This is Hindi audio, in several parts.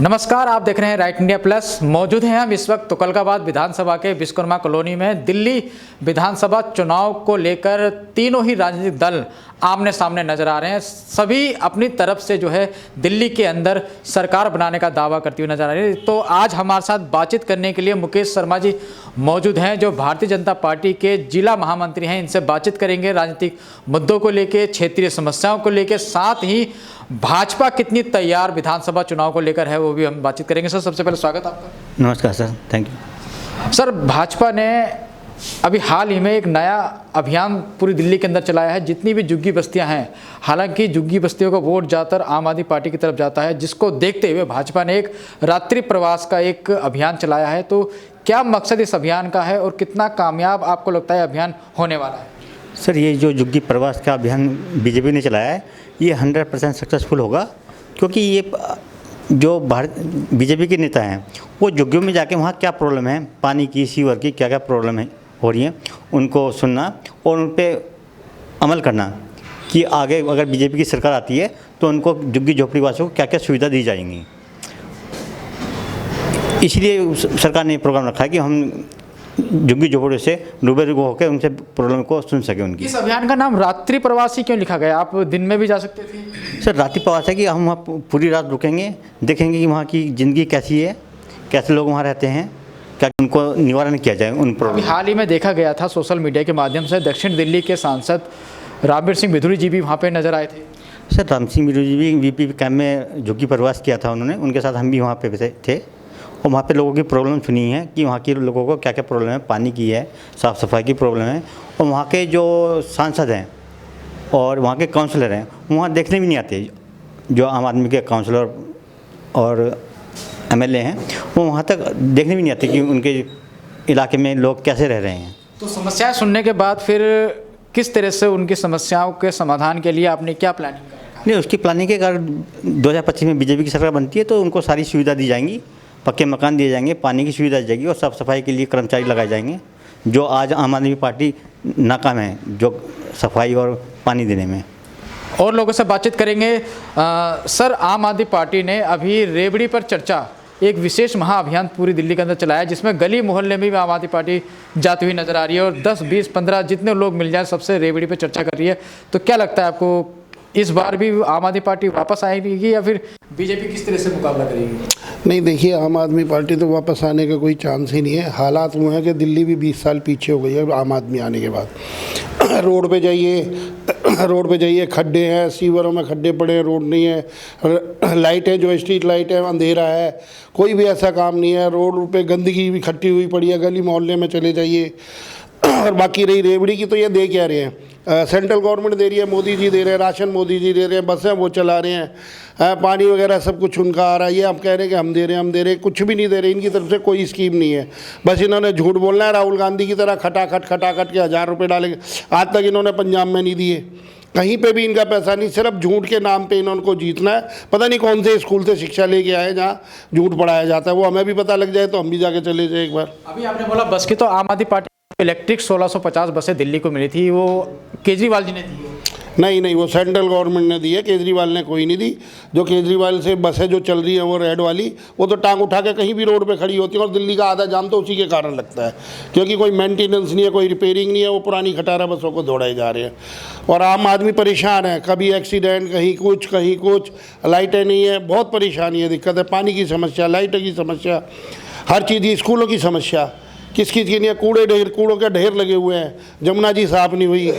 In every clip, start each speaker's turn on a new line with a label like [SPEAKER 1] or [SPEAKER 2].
[SPEAKER 1] नमस्कार, आप देख रहे हैं राइट इंडिया प्लस। मौजूद हैं हम इस वक्त तुगलकाबाद विधानसभा के विश्वकर्मा कॉलोनी में। दिल्ली विधानसभा चुनाव को लेकर तीनों ही राजनीतिक दल आमने सामने नजर आ रहे हैं। सभी अपनी तरफ से जो है दिल्ली के अंदर सरकार बनाने का दावा करती हुई नजर आ रही है। तो आज हमारे साथ बातचीत करने के लिए मुकेश शर्मा जी मौजूद हैं, जो भारतीय जनता पार्टी के जिला महामंत्री हैं। इनसे बातचीत करेंगे राजनीतिक मुद्दों को लेकर, क्षेत्रीय समस्याओं को लेकर, साथ ही भाजपा कितनी तैयार विधानसभा चुनाव को लेकर है वो भी हम बातचीत करेंगे। सर, सबसे पहले स्वागत आपका।
[SPEAKER 2] नमस्कार sir, thank you.
[SPEAKER 1] Sir, Bhajpa ने अभी हाल ही में एक नया अभियान पूरी दिल्ली के अंदर चलाया है। जितनी भी झुग्गी बस्तियां हैं, हालांकि झुग्गी बस्तियों का वोट ज़्यादातर आम आदमी पार्टी की तरफ जाता है, जिसको देखते हुए भाजपा ने एक रात्रि प्रवास का एक अभियान चलाया है। तो क्या मकसद इस अभियान का है और कितना कामयाब आपको लगता है अभियान होने वाला है?
[SPEAKER 2] सर, ये जो झुग्गी प्रवास का अभियान बीजेपी ने चलाया है, ये 100% सक्सेसफुल होगा, क्योंकि ये जो बीजेपी के नेता हैं वो झुग्गियों में जाके वहाँ क्या प्रॉब्लम है, पानी की, सीवर की, क्या क्या प्रॉब्लम है हो रही है, उनको सुनना और उन पर अमल करना कि आगे अगर बीजेपी की सरकार आती है तो उनको झुग्गी झोपड़ी वासियों को क्या क्या सुविधा दी जाएंगी। इसलिए सरकार ने प्रोग्राम रखा है कि हम झुग्गी झोपड़ियों से रूबरू होकर उनसे प्रॉब्लम को सुन सके उनकी।
[SPEAKER 1] इस अभियान का नाम रात्रि प्रवासी क्यों लिखा गया? आप दिन में भी जा सकते थे।
[SPEAKER 2] सर, रात्रि प्रवास है कि हम वहाँ पूरी रात रुकेंगे, देखेंगे कि वहाँ की ज़िंदगी कैसी है, कैसे लोग वहाँ रहते हैं, क्या उनको निवारण किया जाए उन प्रॉब्लम।
[SPEAKER 1] हाल ही में देखा गया था सोशल मीडिया के माध्यम से, दक्षिण दिल्ली के सांसद रामवीर सिंह बिधूरी जी भी वहाँ पे नजर आए थे।
[SPEAKER 2] सर, राम सिंह बिधूरी जी भी वीपी कैंप में झुग्गी प्रवास किया था उन्होंने, उनके साथ हम भी वहाँ पे थे और वहाँ पे लोगों की प्रॉब्लम सुनी है कि वहाँ के लोगों को क्या क्या प्रॉब्लम है, पानी की है, साफ़ सफाई की प्रॉब्लम है। और वहाँ के जो सांसद हैं और वहाँ के काउंसलर हैं, वहाँ देखने भी नहीं आते। जो आम आदमी के काउंसलर और एमएलए हैं वो वहाँ तक देखने भी नहीं आते कि उनके इलाके में लोग कैसे रह रहे हैं।
[SPEAKER 1] तो समस्याएं सुनने के बाद फिर किस तरह से उनकी समस्याओं के समाधान के लिए आपने क्या प्लानिंग करा?
[SPEAKER 2] नहीं, उसकी प्लानिंग के अगर 2025 में बीजेपी की सरकार बनती है तो उनको सारी सुविधा दी जाएंगी, पक्के मकान दिए जाएंगे, पानी की सुविधा दी जाएगी और साफ़ सफाई के लिए कर्मचारी लगाए जाएंगे, जो आज आम आदमी पार्टी नाकाम है जो सफाई और पानी देने में।
[SPEAKER 1] और लोगों से बातचीत करेंगे। सर, आम आदमी पार्टी ने अभी रेवड़ी पर चर्चा एक विशेष महाअभियान पूरी दिल्ली के अंदर चलाया, जिसमें गली मोहल्ले में भी आम आदमी पार्टी जाती हुई नजर आ रही है और 10, 20, 15 जितने लोग मिल जाए सबसे रेवड़ी पर चर्चा कर रही है। तो क्या लगता है आपको, इस बार भी आम आदमी पार्टी वापस आएगी या फिर बीजेपी किस तरह से मुकाबला करेगी?
[SPEAKER 3] नहीं, देखिए, आम आदमी पार्टी तो वापस आने का कोई चांस ही नहीं है। हालात वो हैं कि दिल्ली भी 20 साल पीछे हो गई है आम आदमी आने के बाद। रोड पे जाइए, खड्डे हैं, सीवरों में खड्डे पड़े हैं, रोड नहीं है, लाइटें जो स्ट्रीट लाइट है अंधेरा है, कोई भी ऐसा काम नहीं है। रोड पे गंदगी भी इकट्ठी हुई पड़ी है, गली मोहल्ले में चले जाइए। और बाकी रही रेवड़ी की, तो ये दे क्या रहे हैं, सेंट्रल गवर्नमेंट दे रही है, मोदी जी दे रहे हैं, राशन मोदी जी दे रहे हैं, बसें वो चला रहे हैं, पानी वगैरह सब कुछ उनका आ रहा है। ये आप कह रहे हैं कि हम दे रहे हैं, कुछ भी नहीं दे रहे। इनकी तरफ से कोई स्कीम नहीं है, बस इन्होंने झूठ बोलना है। राहुल गांधी की तरह खटाखट के 1000 रुपये डालेंगे। आज तक इन्होंने पंजाब में नहीं दिए, कहीं पे भी इनका पैसा नहीं, सिर्फ झूठ के नाम पे इनको जीतना है। पता नहीं कौन से स्कूल से शिक्षा लेके आए जहाँ झूठ पढ़ाया जाता है, वो हमें भी पता लग जाए तो हम भी जाके चले जाए एक बार।
[SPEAKER 1] अभी आपने बोला बस की, तो आम आदमी पार्टी इलेक्ट्रिक 1650 बसें दिल्ली को मिली थी, वो केजरीवाल जी ने दी?
[SPEAKER 3] नहीं, वो सेंट्रल गवर्नमेंट ने दी है, केजरीवाल ने कोई नहीं दी। जो केजरीवाल से बसें जो चल रही है वो रेड वाली, वो तो टांग उठा के कहीं भी रोड पे खड़ी होती है और दिल्ली का आधा जाम तो उसी के कारण लगता है, क्योंकि कोई मेंटेनेंस नहीं है, कोई रिपेयरिंग नहीं है, वो पुरानी खटारा बसों को दौड़ाए जा रहे हैं और आम आदमी परेशान है। कभी एक्सीडेंट, कहीं कुछ, लाइटें नहीं है, बहुत परेशानी है, दिक्कत है। पानी की समस्या, लाइट की समस्या, हर चीज़ की, स्कूलों की समस्या, किस की नहीं है। कूड़ों के ढेर लगे हुए हैं, जमुना जी साफ नहीं हुई,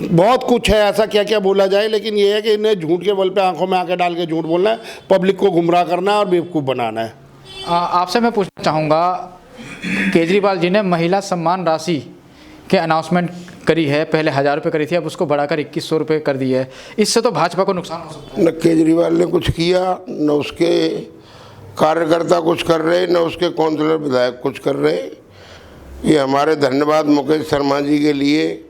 [SPEAKER 3] बहुत कुछ है ऐसा, क्या क्या बोला जाए। लेकिन ये है कि इन्हें झूठ के बल पे आंखों में आंखें डाल के झूठ बोलना है, पब्लिक को गुमराह करना है और बेवकूफ़ बनाना है।
[SPEAKER 1] आपसे मैं पूछना चाहूँगा, केजरीवाल जी ने महिला सम्मान राशि के अनाउंसमेंट करी है, पहले 1000 रुपये करी थी, अब उसको बढ़ाकर 2100 रुपये कर दी है। इससे तो भाजपा को नुकसान हो सकता है।
[SPEAKER 4] न केजरीवाल ने कुछ किया, न उसके कार्यकर्ता कुछ कर रहे, न उसके काउंसलर विधायक कुछ कर रहे। ये हमारे धन्यवाद मुकेश शर्मा जी के लिए,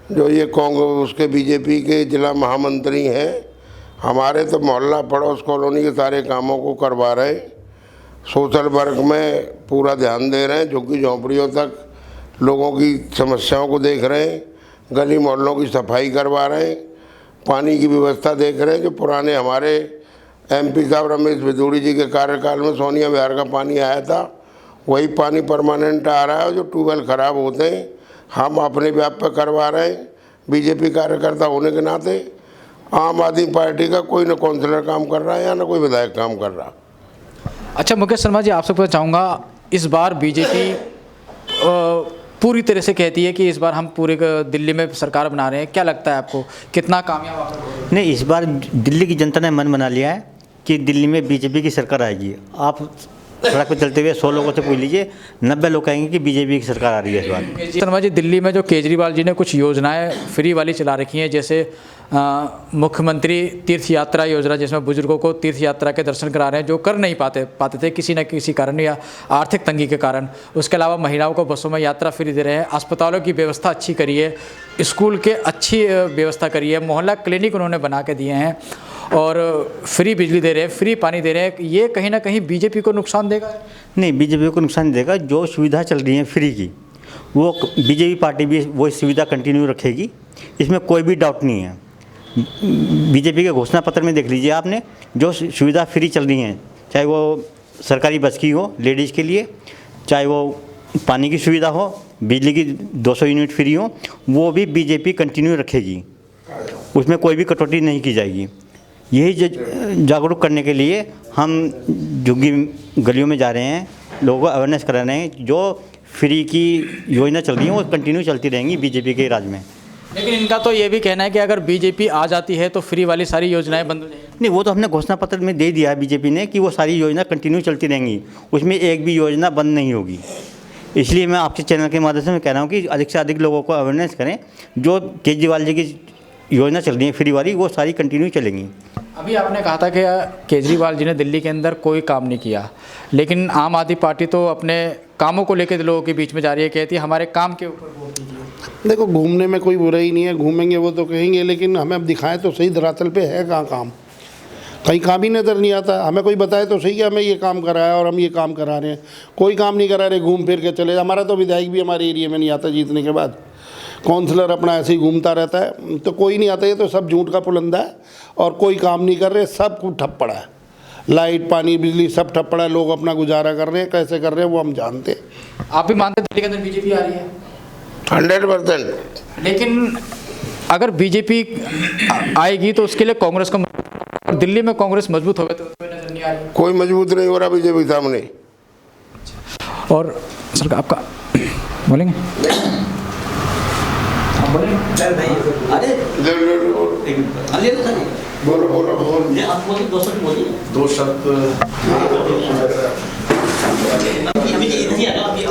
[SPEAKER 4] जो ये कांग्रेस उसके बीजेपी के जिला महामंत्री हैं। हमारे तो मोहल्ला पड़ोस कॉलोनी के सारे कामों को करवा रहे हैं, सोशल वर्क में पूरा ध्यान दे रहे हैं, झुग्गी झोंपड़ियों तक लोगों की समस्याओं को देख रहे हैं, गली मोहल्लों की सफाई करवा रहे हैं, पानी की व्यवस्था देख रहे हैं। जो पुराने हमारे MP का रमेश भिदोड़ी जी के कार्यकाल में सोनिया विहार का पानी आया था, वही पानी परमानेंट आ रहा है। जो ट्यूबवेल ख़राब होते हैं हम अपने व्याप पे करवा रहे हैं। बीजेपी कार्यकर्ता होने के नाते आम आदमी पार्टी का कोई ना काउंसलर काम कर रहा है या ना कोई विधायक काम कर रहा।
[SPEAKER 1] अच्छा मुकेश शर्मा जी, आपसे पूछना चाहूँगा, इस बार बीजेपी पूरी तरह से कहती है कि इस बार हम पूरे दिल्ली में सरकार बना रहे हैं, क्या लगता है आपको कितना कामयाब आप लोग?
[SPEAKER 2] नहीं, इस बार दिल्ली की जनता ने मन बना लिया है कि दिल्ली में बीजेपी की सरकार आएगी। आप सड़क पर चलते हुए 100 लोगों से पूछ लीजिए, 90 लोग कहेंगे कि बीजेपी की सरकार आ रही है इस बार।
[SPEAKER 1] शर्मा जी, दिल्ली में जो केजरीवाल जी ने कुछ योजनाएं फ्री वाली चला रखी हैं, जैसे मुख्यमंत्री तीर्थ यात्रा योजना, जिसमें बुजुर्गों को तीर्थ यात्रा के दर्शन करा रहे हैं जो कर नहीं पाते थे किसी न किसी कारण या आर्थिक तंगी के कारण। उसके अलावा महिलाओं को बसों में यात्रा फ्री दे रहे हैं, अस्पतालों की व्यवस्था अच्छी करी है, स्कूल के अच्छी व्यवस्था करी है, मोहल्ला क्लिनिक उन्होंने बना के दिए हैं और फ्री बिजली दे रहे हैं, फ्री पानी दे रहे हैं। ये कहीं ना कहीं बीजेपी को नुकसान देगा? नहीं,
[SPEAKER 2] बीजेपी को नुकसान देगा। जो सुविधा चल रही है फ्री की, वो बीजेपी पार्टी भी वो सुविधा कंटिन्यू रखेगी, इसमें कोई भी डाउट नहीं है। बीजेपी के घोषणा पत्र में देख लीजिए आपने, जो सुविधा फ्री चल रही हैं, चाहे वो सरकारी बस की हो लेडीज़ के लिए, चाहे वो पानी की सुविधा हो, बिजली की 200 यूनिट फ्री हो, वो भी बीजेपी कंटिन्यू रखेगी, उसमें कोई भी कटौती नहीं की जाएगी। यही जागरूक करने के लिए हम झुग्गी गलियों में जा रहे हैं, लोगों को अवेयरनेस करा रहे हैं। जो फ्री की योजना चल रही है वो कंटिन्यू चलती रहेंगी बीजेपी के राज में।
[SPEAKER 1] लेकिन इनका तो ये भी कहना है कि अगर बीजेपी आ जाती है तो फ्री वाली सारी योजनाएं बंद हो जाएंगी।
[SPEAKER 2] नहीं, वो तो हमने घोषणा पत्र में दे दिया है बीजेपी ने कि वो सारी योजना कंटिन्यू चलती रहेंगी, उसमें एक भी योजना बंद नहीं होगी। इसलिए मैं आपके चैनल के माध्यम से मैं कह रहा हूँ कि अधिक से अधिक लोगों को अवेयरनेस करें। जो केजरीवाल जी की योजना चल रही है फ्री वाली, वो सारी कंटिन्यू चलेंगी।
[SPEAKER 1] अभी आपने कहा था कि केजरीवाल जी ने दिल्ली के अंदर कोई काम नहीं किया, लेकिन आम आदमी पार्टी तो अपने कामों को लेकर लोगों के बीच में जा रही है, कहती है हमारे काम के ऊपर वोट दीजिए।
[SPEAKER 3] देखो, घूमने में कोई बुराई नहीं है, घूमेंगे वो तो कहेंगे, लेकिन हमें अब दिखाएं तो सही धरातल पे है कहाँ काम। कहीं काम ही नज़र नहीं आता। हमें कोई बताए तो सही कि हमें ये काम कराया और हम ये काम करा रहे हैं। कोई काम नहीं करा रहे, घूम फिर के चले। हमारा तो विधायक भी हमारे एरिया में नहीं आता जीतने के बाद, काउंसलर अपना ऐसे ही घूमता रहता है, तो कोई नहीं आता। ये तो सब झूठ का पुलंदा है और कोई काम नहीं कर रहे, सब कुछ ठप पड़ा है। लाइट पानी बिजली सब ठप पड़ा है, लोग अपना गुजारा कर रहे हैं, कैसे कर रहे हैं वो हम जानते हैं।
[SPEAKER 1] आप भी मानते हैं दिल्ली के अंदर बीजेपी आ रही है?
[SPEAKER 4] 100%।
[SPEAKER 1] लेकिन अगर बीजेपी आएगी तो उसके लिए कांग्रेस को, दिल्ली में कांग्रेस मजबूत होगा तो कोई नजर नहीं आ रही।
[SPEAKER 4] कोई मजबूत नहीं हो रहा बीजेपी के सामने।
[SPEAKER 1] और सर आपका बोलेंगे?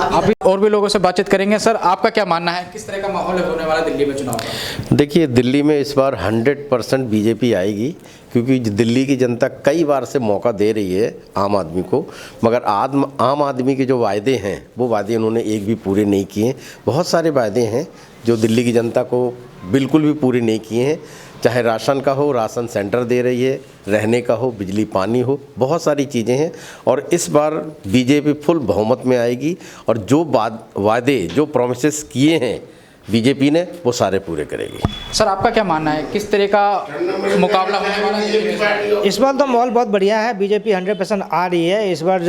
[SPEAKER 1] आप और भी लोगों से बातचीत करेंगे। सर, आपका क्या मानना है, किस तरह का माहौल होने वाला दिल्ली में चुनाव का?
[SPEAKER 5] देखिए, दिल्ली में इस बार 100% बीजेपी आएगी, क्योंकि दिल्ली की जनता कई बार से मौका दे रही है आम आदमी को, मगर आम आदमी के जो वायदे हैं वो वायदे उन्होंने एक भी पूरे नहीं किए। बहुत सारे वायदे हैं जो दिल्ली की जनता को बिल्कुल भी पूरे नहीं किए हैं, चाहे राशन का हो, राशन सेंटर दे रही है, रहने का हो, बिजली पानी हो, बहुत सारी चीज़ें हैं। और इस बार बीजेपी फुल बहुमत में आएगी और जो वादे जो प्रोमिसेस किए हैं बीजेपी ने वो सारे पूरे करेगी।
[SPEAKER 1] सर, आपका क्या मानना है, किस तरह का मुकाबला होने वाला है?
[SPEAKER 6] इस बार तो माहौल बहुत बढ़िया है, बीजेपी 100% आ रही है इस बार।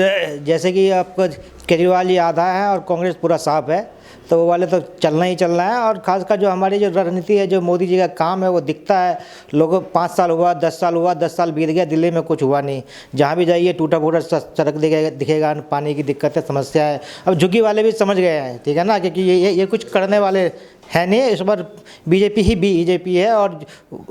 [SPEAKER 6] जैसे कि आपको केजरीवाल जी आधा है और कांग्रेस पूरा साफ है, तो वो वाले तो चलना ही चलना है। और खासकर जो हमारी जो रणनीति है, जो मोदी जी का काम है, वो दिखता है लोगों। 5 साल हुआ, 10 साल हुआ, 10 साल बीत गया, दिल्ली में कुछ हुआ नहीं। जहाँ भी जाइए टूटा फूटा सड़क दिखेगा, पानी की दिक्कत है, समस्या है। अब झुग्गी वाले भी समझ गए हैं, ठीक है ना, क्योंकि ये कुछ करने वाले है नहीं। इस बार बीजेपी ही बीजेपी है, और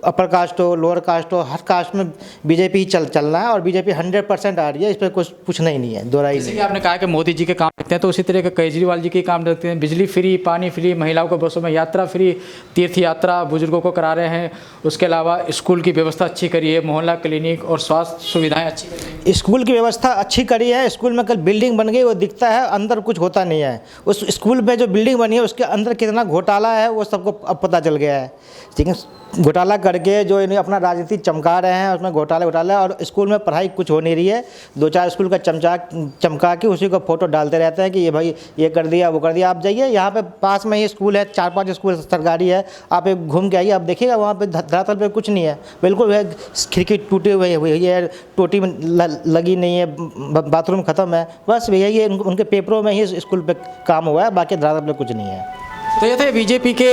[SPEAKER 6] अपर कास्ट हो, लोअर कास्ट हो, हर कास्ट में बीजेपी ही चलना है। और बीजेपी 100% आ रही है, इस पर कुछ पूछना ही नहीं है, दोहराई नहीं।
[SPEAKER 1] आपने कहा कि मोदी जी के काम देखते हैं, तो उसी तरह के केजरीवाल जी के काम देखते हैं। बिजली फ्री, पानी फ्री, महिलाओं को बसों में यात्रा फ्री, तीर्थ यात्रा बुजुर्गों को करा रहे हैं। उसके अलावा स्कूल की व्यवस्था अच्छी करी है, मोहल्ला क्लिनिक और स्वास्थ्य सुविधाएं अच्छी करी है।
[SPEAKER 6] स्कूल की व्यवस्था अच्छी करी है। स्कूल में कल बिल्डिंग बन गई, वो दिखता है, अंदर कुछ होता नहीं है। उस स्कूल में जो बिल्डिंग बनी है उसके अंदर कितना घोटाला है वो सबको अब पता चल गया है, ठीक है। घोटाला करके जो इन्हें अपना राजनीति चमका रहे हैं, उसमें घोटाला। और स्कूल में पढ़ाई कुछ हो नहीं रही है। 2-4 स्कूल का चमका के उसी को फोटो डालते रहते हैं कि ये भाई ये कर दिया, वो कर दिया। आप जाइए यहाँ पे पास में ही स्कूल है, 4-5 स्कूल सरकारी है, आप एक घूम के आइए, आप देखिएगा वहाँ पे धरातल पे कुछ नहीं है, बिल्कुल है, खिड़की टूटी हुई है, टोटी में लगी नहीं है, बाथरूम ख़त्म है, बस भैया ये उनके पेपरों में ही स्कूल पे काम हुआ है, बाकी धरातल पे कुछ नहीं है।
[SPEAKER 1] तो ये थे बीजेपी के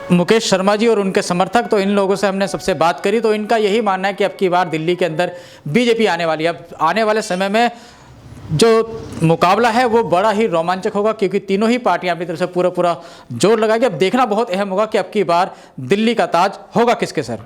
[SPEAKER 1] मुकेश शर्मा जी और उनके समर्थक। तो इन लोगों से हमने सबसे बात करी तो इनका यही मानना है कि अब की बार दिल्ली के अंदर बीजेपी आने वाली है। अब आने वाले समय में जो मुकाबला है वो बड़ा ही रोमांचक होगा, क्योंकि तीनों ही पार्टियां अपनी तरफ से पूरा जोर लगाएगी। अब देखना बहुत अहम होगा कि अब की बार दिल्ली का ताज होगा किसके सर।